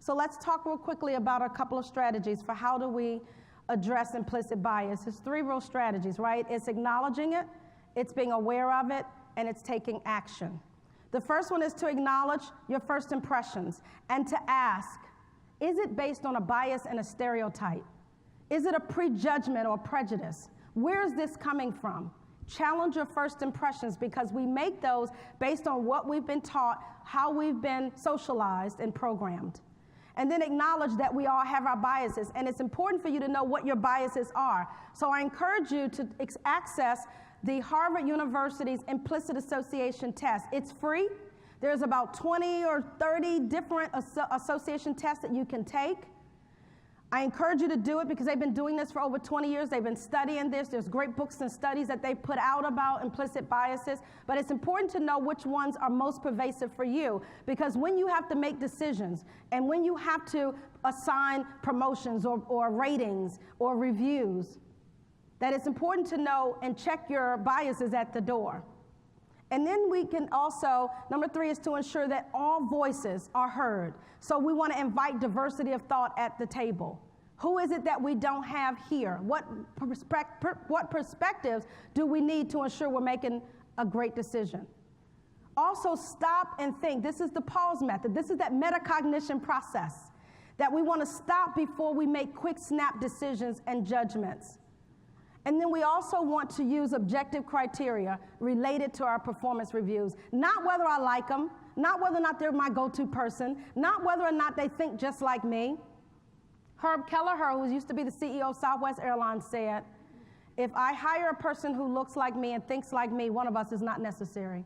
So let's talk real quickly about a couple of strategies for how do we address implicit bias. There's three real strategies, right? It's acknowledging it, it's being aware of it, and it's taking action. The first one is to acknowledge your first impressions and to ask, is it based on a bias and a stereotype? Is it a prejudgment or prejudice? Where is this coming from? Challenge your first impressions, because we make those based on what we've been taught, how we've been socialized and programmed. And then acknowledge that we all have our biases, and it's important for you to know what your biases are. So I encourage you to access the Harvard University's implicit association test. It's free. There's about 20 or 30 different association tests that you can take. I encourage you to do it because they've been doing this for over 20 years. They've been studying this. There's great books and studies that they put out about implicit biases. But it's important to know which ones are most pervasive for you, because when you have to make decisions and when you have to assign promotions or ratings or reviews, that it's important to know and check your biases at the door. And then we can also, number 3 is to ensure that all voices are heard. So we want to invite diversity of thought at the table. Who is it that we don't have here? What perspectives do we need to ensure we're making a great decision? Also, stop and think. This is the pause method. This is that metacognition process that we want to stop before we make quick snap decisions and judgments. And then we also want to use objective criteria related to our performance reviews. Not whether I like them, not whether or not they're my go-to person, not whether or not they think just like me. Herb Kelleher, who used to be the CEO of Southwest Airlines, said, if I hire a person who looks like me and thinks like me, one of us is not necessary.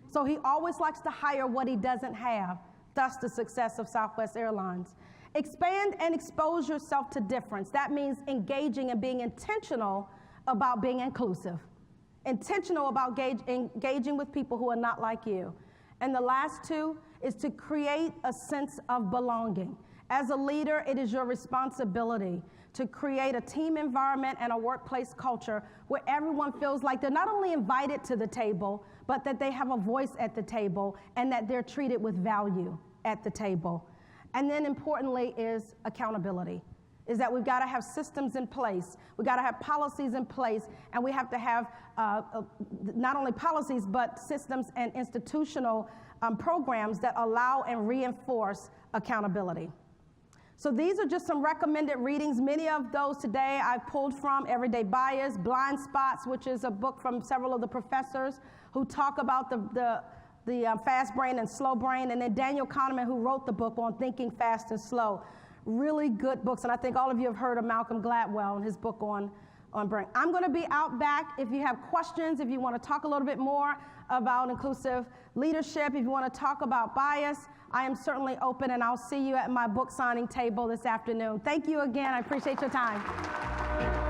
So he always likes to hire what he doesn't have, thus the success of Southwest Airlines. Expand and expose yourself to difference. That means engaging and being intentional about being inclusive. Intentional about engaging with people who are not like you. And the last 2 is to create a sense of belonging. As a leader, it is your responsibility to create a team environment and a workplace culture where everyone feels like they're not only invited to the table, but that they have a voice at the table and that they're treated with value at the table. And then importantly is accountability, is that we've got to have systems in place, we've got to have policies in place, and we have to have not only policies but systems and institutional programs that allow and reinforce accountability. So these are just some recommended readings. Many of those today I pulled from Everyday Bias, Blind Spots, which is a book from several of the professors who talk about the fast brain and slow brain, and then Daniel Kahneman, who wrote the book on thinking fast and slow. Really good books, and I think all of you have heard of Malcolm Gladwell and his book on brain. I'm going to be out back if you have questions, if you want to talk a little bit more about inclusive leadership, if you want to talk about bias, I am certainly open, and I'll see you at my book signing table this afternoon. Thank you again. I appreciate your time.